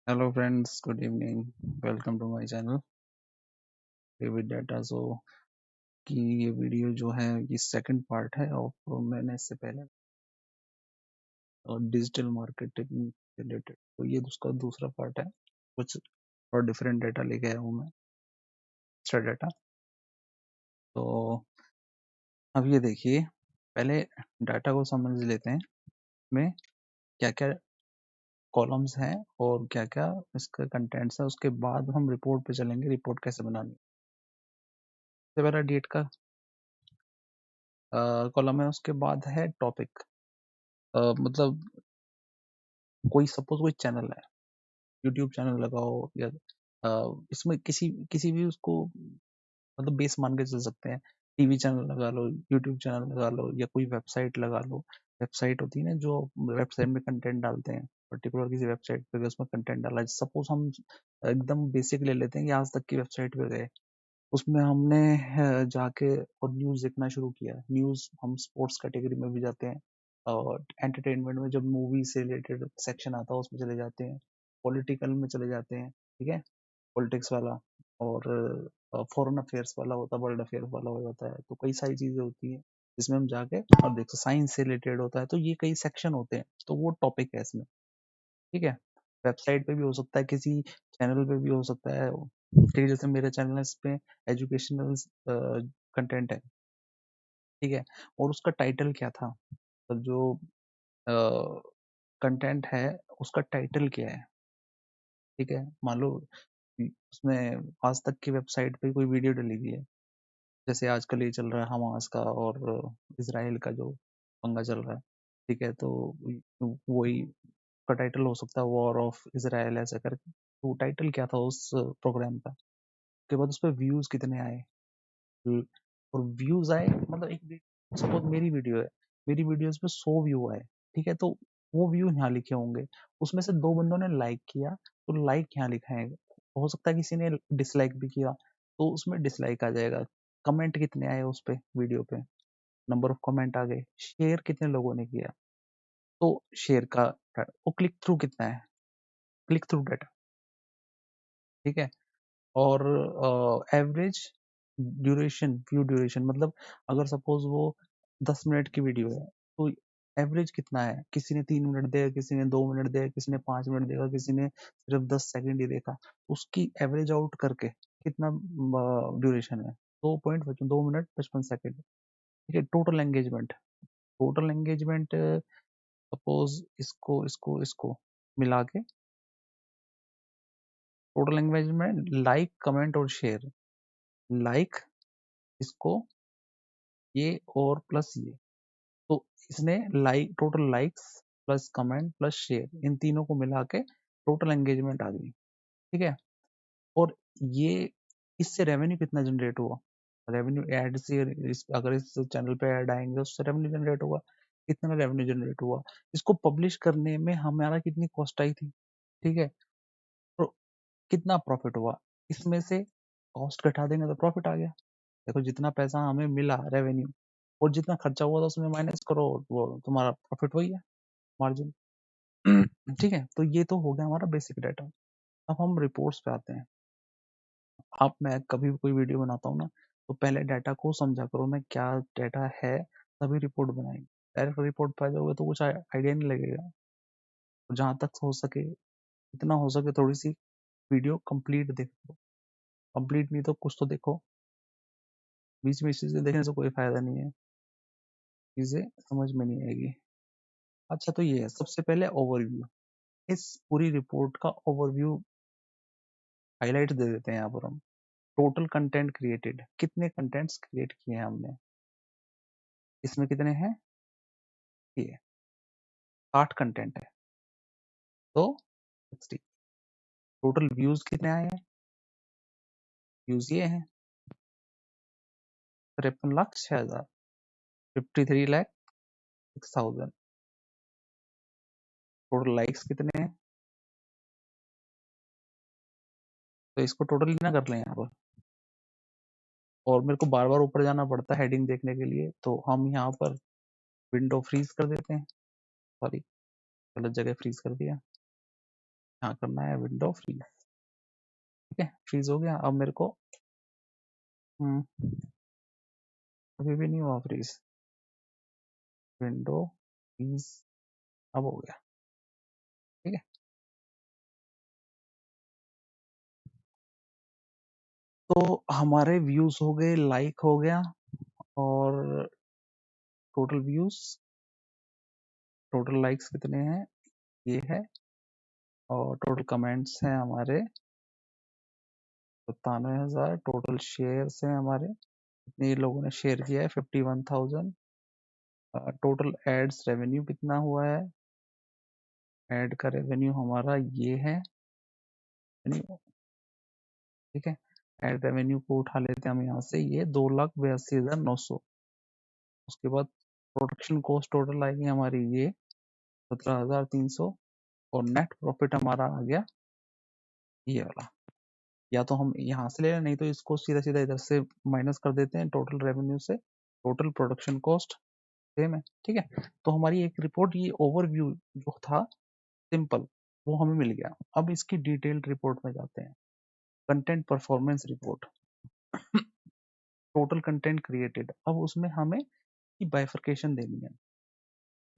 Hello friends, good evening. Welcome to my channel with data. So कि ये video जो है ये सेकंड पार्ट है और मैंने इससे पहले डिजिटल मार्केटिंग रिलेटेड, तो ये उसका दूसरा पार्ट है। कुछ और डिफरेंट डाटा लेके आया हूँ मैं, एक्स्ट्रा डाटा। तो अब ये देखिए, पहले डाटा को समझ लेते हैं में क्या क्या कॉलम्स हैं और क्या क्या इसका कंटेंट्स है। उसके बाद हम रिपोर्ट पे चलेंगे, रिपोर्ट कैसे बनानी है। सबसे पहला डेट का कॉलम है, उसके बाद है टॉपिक। मतलब कोई सपोज कोई चैनल है, यूट्यूब चैनल लगाओ या इसमें किसी किसी भी उसको मतलब बेस मान के चल सकते हैं। टीवी चैनल लगा लो, यूट्यूब चैनल लगा लो, या कोई वेबसाइट लगा लो। वेबसाइट होती है ना, जो वेबसाइट में कंटेंट डालते हैं, पर्टिकुलर किसी वेबसाइट पे उसमें कंटेंट डाला है। सपोज हम एकदम बेसिक ले लेते हैं कि आज तक की वेबसाइट पे गए, उसमें हमने जाके और न्यूज़ देखना शुरू किया। न्यूज़ हम स्पोर्ट्स कैटेगरी में भी जाते हैं, और एंटरटेनमेंट में जब मूवी से रिलेटेड सेक्शन आता है उसमें चले जाते हैं, पॉलिटिकल में चले जाते हैं, ठीक है, पॉलिटिक्स वाला। और फॉरेन अफेयर्स वाला होता है, वर्ल्ड अफेयर वाला हो जाता है। तो कई सारी चीजें होती हैं जिसमें हम जाके और देखो, साइंस से रिलेटेड होता है, तो ये कई सेक्शन होते हैं, तो वो टॉपिक है इसमें, ठीक है। वेबसाइट पे भी हो सकता है, किसी चैनल पे भी हो सकता है, ठीक है। जैसे मेरे चैनल है, इस पे एजुकेशनल कंटेंट है, ठीक है। और उसका टाइटल क्या था, मतलब जो कंटेंट है उसका टाइटल क्या है, ठीक है। मान लो उसमें आज तक की वेबसाइट पे कोई वीडियो डली हुई है, जैसे आजकल ये चल रहा है हमास का और इसराइल का जो पंगा चल रहा है, ठीक है। तो वही का टाइटल हो सकता है, वॉर ऑफ इसराइल, ऐसा करके। तो टाइटल क्या था उस प्रोग्राम का, उसके बाद उस पर व्यूज कितने आए। ल- और व्यूज आए मतलब एक, सपोज मेरी वीडियो है, मेरी वीडियोस पे 100 व्यू आए, ठीक है। तो वो व्यू यहाँ लिखे होंगे, उसमें से 2 बंदों ने लाइक किया, तो लाइक यहाँ लिखा है। हो सकता है किसी ने डिसलाइक भी किया, तो उसमें डिसलाइक आ जाएगा। कमेंट कितने आए उस पे, वीडियो पे, नंबर ऑफ कमेंट आ गए। शेयर कितने लोगों ने किया, तो शेयर का। वो क्लिक थ्रू कितना है, क्लिक थ्रू डाटा, ठीक है। और एवरेज ड्यूरेशन, व्यू ड्यूरेशन, मतलब अगर सपोज वो 10 मिनट की वीडियो है, तो एवरेज कितना है। किसी ने 3 मिनट दिया, किसी ने 2 मिनट दिया, किसी ने 5 मिनट देखा, किसी ने सिर्फ 10 सेकंड ही देखा। उसकी एवरेज आउट करके कितना ड्यूरेशन है, 2.2 मिनट 55 सेकंड, ठीक है। टोटल एंगेजमेंट सपोज इसको इसको इसको मिला के, टोटल एंगेजमेंट, लाइक कमेंट और शेयर। लाइक इसको, ये और प्लस ये, तो इसने like, total likes plus comment plus share, इन तीनों को मिला के टोटल एंगेजमेंट आ गई, ठीक है। और ये, इससे रेवेन्यू कितना जनरेट हुआ। रेवेन्यू एड से, अगर इस चैनल पे ऐड आएंगे उससे रेवेन्यू जनरेट होगा। कितना रेवेन्यू जनरेट हुआ, इसको पब्लिश करने में हमारा कितनी कॉस्ट आई थी, ठीक है। तो कितना प्रॉफिट हुआ, इसमें से कॉस्ट घटा देंगे तो प्रॉफिट आ गया। देखो, जितना पैसा हमें मिला रेवेन्यू, और जितना खर्चा हुआ था उसमें माइनस करो, वो तुम्हारा प्रॉफिट वही है, मार्जिन। ठीक है। तो ये तो हो गया हमारा बेसिक डाटा। अब हम रिपोर्ट्स पे आते हैं। अब मैं कभी भी कोई वीडियो बनाता हूँ ना, तो पहले डाटा को समझा करो मैं क्या डाटा है, तभी रिपोर्ट बनाएंगे। डायरेक्ट रिपोर्ट पे आ जाओगे तो कुछ आइडिया नहीं लगेगा। जहां तक हो सके, इतना हो सके थोड़ी सी वीडियो कंप्लीट देखो। कंप्लीट नहीं तो कुछ तो देखो, बीच में चीजें देखने से कोई फायदा नहीं है, चीजें समझ में नहीं आएगी। अच्छा, तो ये है सबसे पहले ओवरव्यू। इस पूरी रिपोर्ट का ओवरव्यू हाईलाइट दे देते हैं यहाँ पर हम। टोटल कंटेंट क्रिएटेड, कितने कंटेंट्स क्रिएट किए हैं हमने, इसमें कितने हैं, ये 60 कंटेंट है, तो 60। टोटल व्यूज कितने आए हैं, व्यूज ये हैं 53,06,000, 53,06,000। टोटल लाइक्स कितने हैं, तो इसको टोटल ना कर लें यहाँ पर। और मेरे को बार बार ऊपर जाना पड़ता है हेडिंग देखने के लिए, तो हम यहाँ पर विंडो फ्रीज कर देते हैं। सॉरी, गलत जगह फ्रीज कर दिया। यहाँ करना है विंडो फ्रीज। ठीक है, फ्रीज हो गया। अब मेरे को अभी भी नहीं हुआ फ्रीज, विंडो फ्रीज अब हो गया। ठीक है, तो हमारे व्यूज हो गए, लाइक हो गया, और टोटल व्यूज, टोटल लाइक्स कितने हैं ये है, और टोटल कमेंट्स हैं हमारे 97,000, टोटल शेयर्स हैं हमारे, इतने लोगों ने शेयर किया है 51,000। टोटल एड्स रेवेन्यू कितना हुआ है, एड का रेवेन्यू हमारा ये है। ठीक है, एड रेवेन्यू को उठा लेते हैं हम यहाँ से, ये 2,82,900। उसके बाद प्रोडक्शन कॉस्ट टोटल आएगी हमारी ये 17,300, और नेट प्रॉफिट हमारा आ गया ये वाला। या तो हम यहाँ से ले लें, नहीं तो इसको सीधा सीधा इधर से माइनस कर देते हैं टोटल रेवेन्यू से। टोटल प्रोडक्शन कॉस्ट सेम है। ठीक है, तो हमारी एक रिपोर्ट, ये ओवरव्यू जो था सिंपल, वो हमें मिल गया। अब इसकी डिटेल्ड रिपोर्ट में जाते हैं। Content performance report, total content created. अब उसमें हमें बाइफरकेशन देनी है।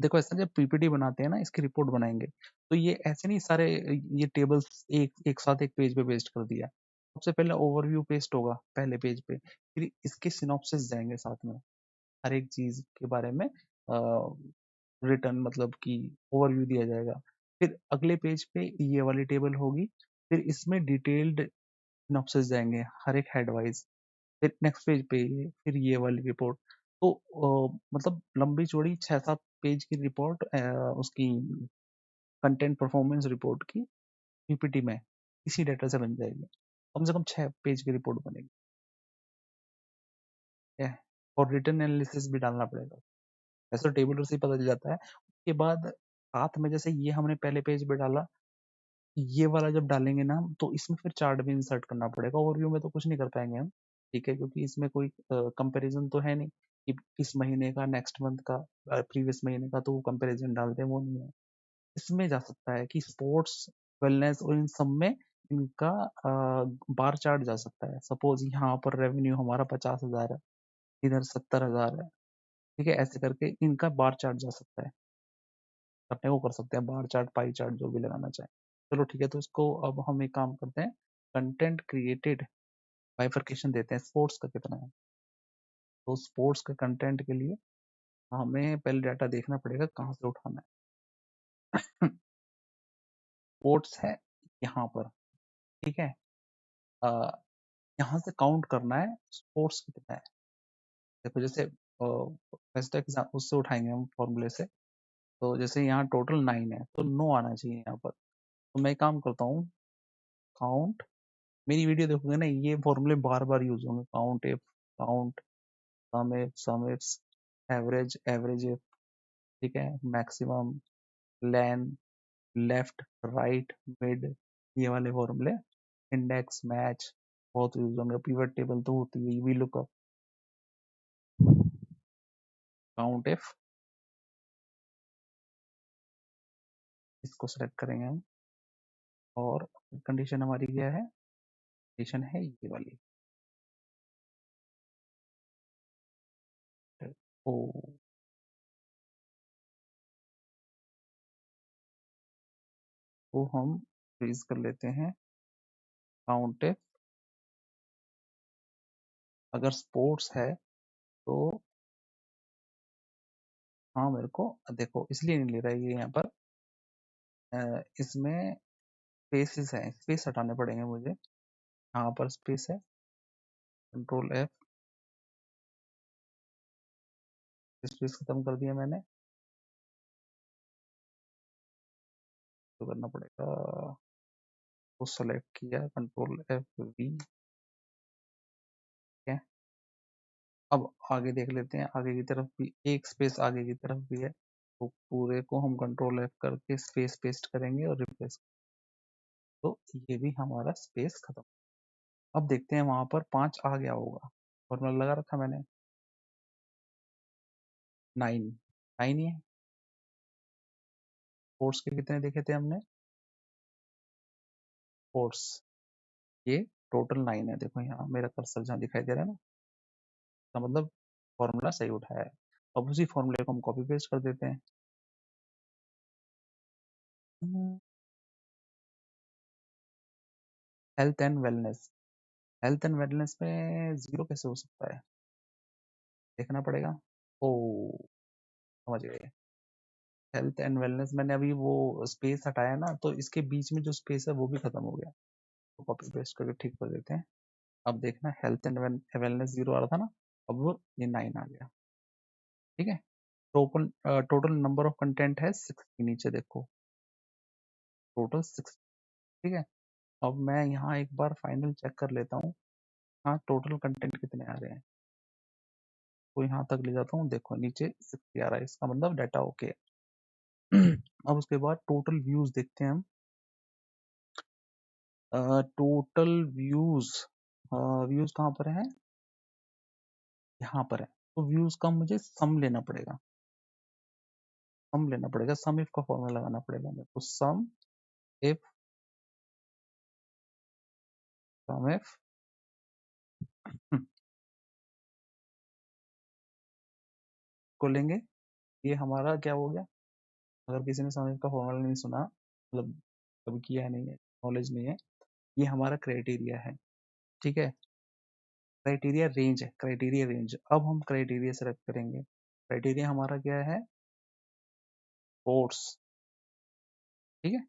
देखो, ऐसा जब पीपीटी बनाते हैं ना, इसकी रिपोर्ट बनाएंगे, तो ये ऐसे नहीं सारे ये टेबल्स एक एक साथ एक पेज पे पेस्ट कर दिया। सबसे पहले ओवरव्यू पेस्ट होगा पहले पेज पे, फिर इसके सिनॉप्सिस जाएंगे साथ में, हर एक चीज के बारे में रिटर्न, मतलब कि ओवरव्यू दिया जाएगा। फिर अगले पेज पे ये वाली टेबल होगी, फिर इसमें डिटेल्ड सिनॉप्सिस जाएंगे हर एक हेड वाइज। फिर नेक्स्ट पेज पे ये, फिर ये वाली रिपोर्ट। तो मतलब लंबी चौड़ी 6-7 पेज की रिपोर्ट उसकी कंटेंट परफॉर्मेंस रिपोर्ट की पीपीटी में इसी डाटा से बन जाएगी। कम से कम 6 पेज की रिपोर्ट बनेगी है। और रिटर्न एनालिसिस भी डालना पड़ेगा, ऐसा टेबलर से ही पता चल जाता है। उसके बाद साथ में जैसे ये हमने पहले पेज पे डाला, ये वाला जब डालेंगे ना हम, तो इसमें फिर चार्ट भी इंसर्ट करना पड़ेगा। ओवरव्यू में तो कुछ नहीं कर पाएंगे हम, ठीक है, क्योंकि इसमें कोई कंपैरिजन तो है नहीं कि इस महीने का नेक्स्ट मंथ का प्रीवियस महीने का, तो वो कंपैरिजन डालते हैं, वो नहीं है। इसमें जा सकता है कि स्पोर्ट्स, वेलनेस और इन सब में इनका बार चार्ट जा सकता है। सपोज यहाँ पर रेवेन्यू हमारा 50,000 है, इधर 70,000 है, ठीक है, ऐसे करके इनका बार चार्ट जा सकता है। अपने वो कर सकते हैं बार चार्ट, पाई चार्ट, जो भी लगाना चाहें। चलो ठीक है, तो इसको अब हम एक काम करते हैं, कंटेंट क्रिएटेड बाइफरकेशन देते हैं। स्पोर्ट्स का कितना है, तो स्पोर्ट्स के कंटेंट के लिए हमें पहले डाटा देखना पड़ेगा कहाँ से उठाना है। स्पोर्ट्स है यहाँ पर, ठीक है, यहाँ से काउंट करना है स्पोर्ट्स कितना है। देखो जैसे वैसे तो उससे उठाएंगे हम फॉर्मूले से, तो जैसे यहाँ टोटल 9 है, तो 9 आना चाहिए यहाँ पर। तो मैं काम करता हूँ, काउंट, मेरी वीडियो देखोगे ना, ये फॉर्मूले बार बार यूज होंगे। Count if, count some ifs, average, average if, ठीक है, मैक्सिमम, लेन, लेफ्ट, राइट, मिड, ये वाले फॉर्मूले, इंडेक्स, मैच, बहुत यूज होंगे। पिवट टेबल तो होती है, वी लुकअप, काउंट इफ, इसको सेलेक्ट करेंगे हम, और कंडीशन हमारी क्या है, कंडीशन है ये वाली। ओ, तो हम फ्रीज कर लेते हैं काउंट इफ। अगर स्पोर्ट्स है तो, हाँ मेरे को देखो इसलिए नहीं ले रहा है ये यहाँ पर, इसमें स्पेसेस है, स्पेस हटाने पड़ेंगे मुझे। यहाँ पर स्पेस है, कंट्रोल एफ, स्पेस खत्म कर दिया मैंने। तो करना पड़ेगा, वो सेलेक्ट किया, कंट्रोल एफ वी, है। अब आगे देख लेते हैं, आगे की तरफ भी एक स्पेस आगे की तरफ भी है, तो पूरे को हम कंट्रोल एफ करके स्पेस पेस्ट करेंगे और रिप्लेस, तो ये भी हमारा स्पेस खत्म। अब देखते हैं वहां पर 5 आ गया होगा, फॉर्मूला लगा रखा मैंने, 9, 9 ही है। फोर्स के कितने देखे थे हमने, फोर्स, ये टोटल 9 है। देखो यहाँ मेरा कर्सर जहाँ दिखाई दे रहा है ना, तो मतलब फॉर्मूला सही उठाया है। अब उसी फॉर्मूले को हम कॉपी पेस्ट कर देते हैं। Health and wellness, health and wellness में 0 कैसे हो सकता है, देखना पड़ेगा। ओ, समझ गए। हेल्थ एंड वेलनेस, मैंने अभी वो स्पेस हटाया ना, तो इसके बीच में जो स्पेस है वो भी खत्म हो गया, तो कॉपी पेस्ट करके ठीक कर देते हैं। अब देखना, हेल्थ एंड वेलनेस 0 आ रहा था ना, अब वो ये 9 आ गया। ठीक है, टोटल नंबर ऑफ कंटेंट है 6 के नीचे देखो, टोटल 6। ठीक है, अब मैं यहाँ एक बार फाइनल चेक कर लेता हूँ, हाँ टोटल कंटेंट कितने आ रहे हैं, तो यहाँ तक ले जाता हूँ। देखो नीचे 60 आ रहा है, इसका मतलब डाटा ओके है। अब उसके बाद टोटल व्यूज देखते हैं हम। टोटल व्यूज, व्यूज कहाँ पर है, यहाँ पर है। तो व्यूज का मुझे सम लेना पड़ेगा, सम लेना पड़ेगा, सम इफ का फॉर्मूला लगाना पड़ेगा मेरे को। सम इफ, सम इफ को लेंगे, ये हमारा क्या हो गया। अगर किसी ने सम इफ का फॉर्मूला नहीं सुना, मतलब कभी किया नहीं है, नॉलेज नहीं है, ये हमारा क्राइटेरिया है। ठीक है, क्राइटेरिया रेंज है, क्राइटेरिया रेंज। अब हम क्राइटेरिया सेलेक्ट करेंगे, क्राइटेरिया हमारा क्या है, फोर्स। ठीक है,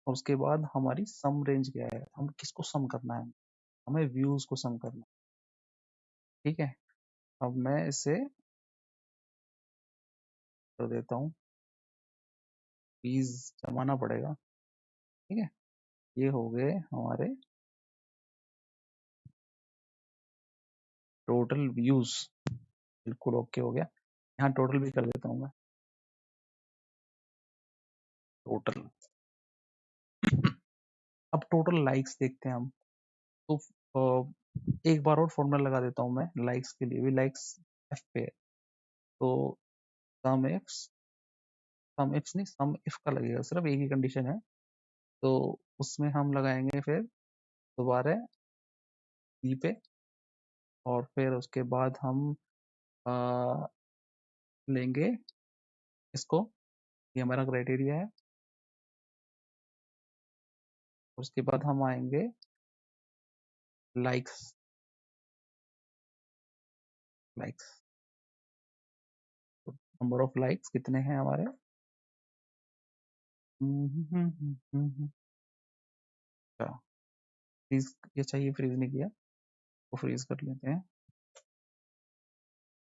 और उसके बाद हमारी सम रेंज क्या है, हम किसको सम करना है, हमें व्यूज को सम करना है। ठीक है, अब मैं इसे कर देता हूँ, फीस जमाना पड़ेगा। ठीक है, ये हो गए हमारे टोटल व्यूज, बिल्कुल ओके हो गया। यहाँ टोटल भी कर देता हूँ मैं, टोटल। अब टोटल लाइक्स देखते हैं हम, तो एक बार और फॉर्मूला लगा देता हूँ मैं लाइक्स के लिए भी, लाइक्स एफ पे है, तो सम इफ्स, सम इफ्स नहीं, सम इफ का लगेगा, सिर्फ एक ही कंडीशन है, तो उसमें हम लगाएंगे फिर दोबारा ई पे, और फिर उसके बाद हम आ, लेंगे इसको, ये हमारा क्राइटेरिया है। उसके बाद हम आएंगे likes, likes, number of likes कितने हैं हमारे, अच्छा फ्रीज, ये चाहिए फ्रीज नहीं किया, वो फ्रीज कर लेते हैं,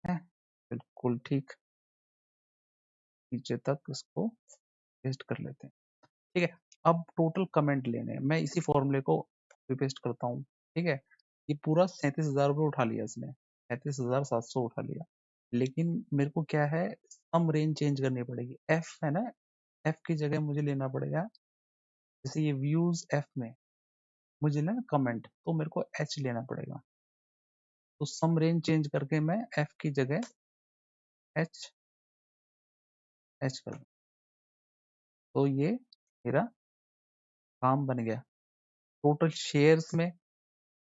है बिल्कुल ठीक, नीचे तक इसको पेस्ट कर लेते हैं। ठीक है, अब टोटल कमेंट लेने हैं, मैं इसी फॉर्मूले को पेस्ट करता हूँ। ठीक है, ये पूरा 37,000 रुपये उठा लिया इसने, 37,700 उठा लिया, लेकिन मेरे को क्या है, सम रेंज चेंज करनी पड़ेगी। एफ है ना, एफ की जगह मुझे लेना पड़ेगा, जैसे ये व्यूज एफ में मुझे लेना कमेंट, तो मेरे को एच लेना पड़ेगा, तो सम रेंज चेंज करके मैं एफ की जगह एच, एच कर दूं, तो ये मेरा काम बन गया। टोटल शेयर्स में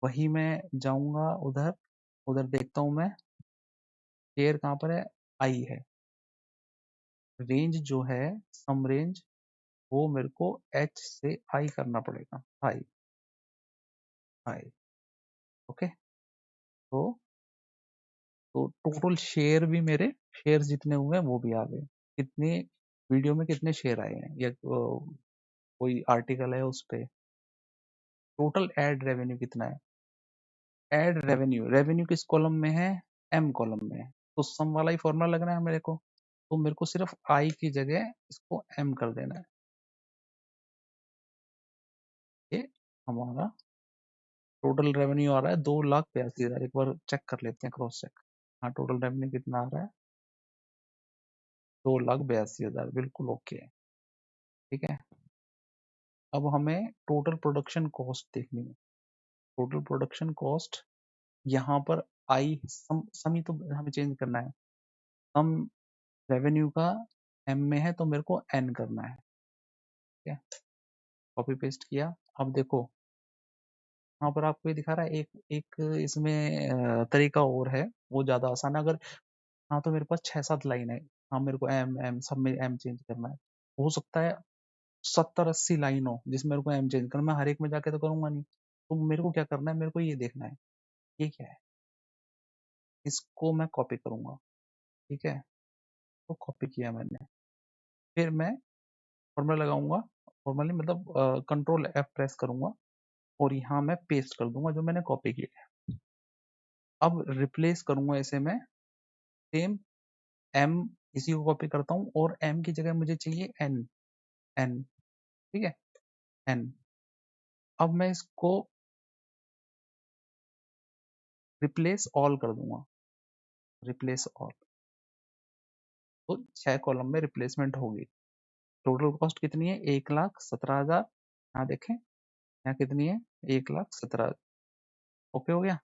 वही मैं जाऊंगा, उधर उधर देखता हूं मैं, शेयर कहाँ पर है, आई है, रेंज जो है सम रेंज, वो मेरे को एच से आई करना पड़ेगा, आई, आई। ओके, तो टोटल शेयर भी मेरे, शेयर जितने हुए हैं वो भी आ गए, कितने वीडियो में कितने शेयर आए हैं, या कोई आर्टिकल है उस पे। टोटल एड रेवेन्यू कितना है, एड रेवेन्यू, रेवेन्यू किस कॉलम में है, एम कॉलम में है, तो सम वाला ही फॉर्मूला लगना है मेरे को, तो मेरे को सिर्फ आई की जगह इसको एम कर देना है। ये हमारा टोटल रेवेन्यू आ रहा है 2,82,000, एक बार चेक कर लेते हैं, क्रॉस चेक। हाँ टोटल रेवेन्यू कितना आ रहा है, 2,82,000, बिल्कुल ओके है। ठीक है, अब हमें टोटल प्रोडक्शन कॉस्ट देखनी है, टोटल प्रोडक्शन कॉस्ट, यहाँ पर आई सम ही तो हमें चेंज करना है, सम रेवेन्यू का एम में है, तो मेरे को एन करना है। ठीक है, कॉपी पेस्ट किया। अब देखो यहाँ पर आपको ये दिखा रहा है, एक एक इसमें तरीका और है, वो ज़्यादा आसान है। अगर हाँ तो मेरे पास 6-7 लाइन है, हाँ मेरे को एम एम सब में एम चेंज करना है, हो सकता है 70-80 लाइन हो जिसमें मेरे को एम चेंज करना, मैं हर एक में जाके तो करूंगा नहीं। तो मेरे को क्या करना है, मेरे को ये देखना है ये क्या है, इसको मैं कॉपी करूंगा। ठीक है, तो कॉपी किया मैंने, फिर मैं फॉर्मूला लगाऊंगा, फॉर्मूला मतलब कंट्रोल एफ प्रेस करूंगा और यहाँ मैं पेस्ट कर दूंगा जो मैंने कॉपी किया है। अब रिप्लेस करूंगा इसे मैं सेम एम, इसी को कॉपी करता हूँ और एम की जगह मुझे चाहिए एन, एन ठीक है, एन। अब मैं इसको रिप्लेस ऑल कर दूंगा, रिप्लेस ऑल, तो 6 कॉलम में रिप्लेसमेंट होगी। टोटल कॉस्ट कितनी है, 1,17,000। यहाँ देखें यहाँ कितनी है, 1,17,000। ओके हो गया,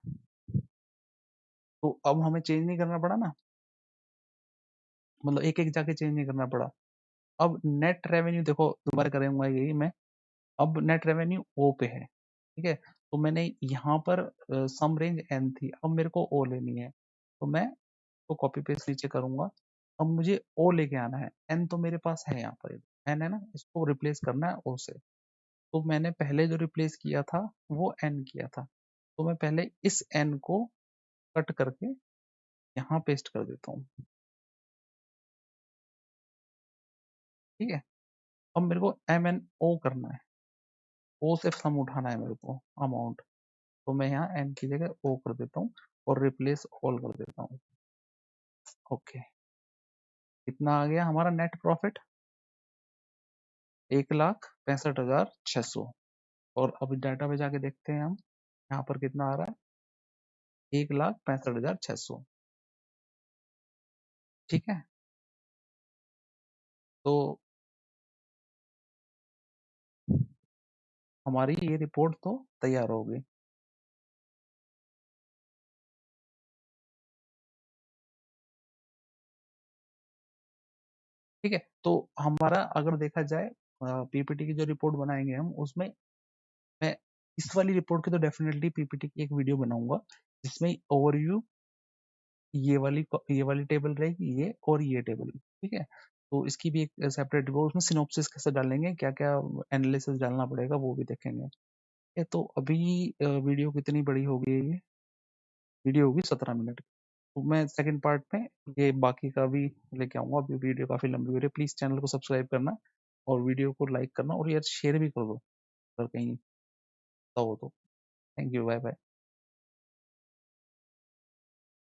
तो अब हमें चेंज नहीं करना पड़ा ना, मतलब एक एक जाके चेंज नहीं करना पड़ा। अब नेट रेवेन्यू देखो दोबारा करेंगे यही मैं, अब नेट रेवेन्यू ओ पे है। ठीक है, तो मैंने यहाँ पर सम रेंज एन थी, अब मेरे को ओ लेनी है, तो मैं तो कॉपी पेस्ट नीचे करूंगा। अब मुझे ओ लेके आना है, एन तो मेरे पास है, यहाँ पर एन है ना, इसको रिप्लेस करना है ओ से। तो मैंने पहले जो रिप्लेस किया था वो एन किया था, तो मैं पहले इस एन को कट करके यहाँ पेस्ट कर देता हूँ। ठीक है, अब मेरे को एम एन ओ करना है, ओ से सम उठाना है मेरे को अमाउंट, तो मैं यहाँ एन की जगह ओ कर देता हूँ और रिप्लेस ऑल कर देता हूँ। ओके, कितना आ गया हमारा नेट प्रॉफिट, 1,65,600। और अब डाटा पे जाके देखते हैं हम, यहाँ पर कितना आ रहा है, 1,65,600। ठीक है, तो हमारी ये रिपोर्ट तो तैयार हो गई। ठीक है, तो हमारा अगर देखा जाए पीपीटी की जो रिपोर्ट बनाएंगे हम, उसमें मैं इस वाली रिपोर्ट की तो डेफिनेटली पीपीटी की एक वीडियो बनाऊंगा जिसमें ओवरव्यू, ये वाली टेबल रहेगी, ये और ये टेबल। ठीक है, तो इसकी भी एक सेपरेट वो, उसमें सिनॉप्सिस कैसे डालेंगे, क्या क्या एनालिसिस डालना पड़ेगा वो भी देखेंगे। ये तो अभी वीडियो कितनी बड़ी हो गई है, ये वीडियो होगी 17 मिनट की। तो मैं सेकंड पार्ट में ये बाकी का भी लेके आऊंगा, अभी वीडियो काफी लंबी हो रही है। प्लीज चैनल को सब्सक्राइब करना और वीडियो को लाइक करना और यार शेयर भी कर दो अगर कहीं हो तो। Thank you, bye bye.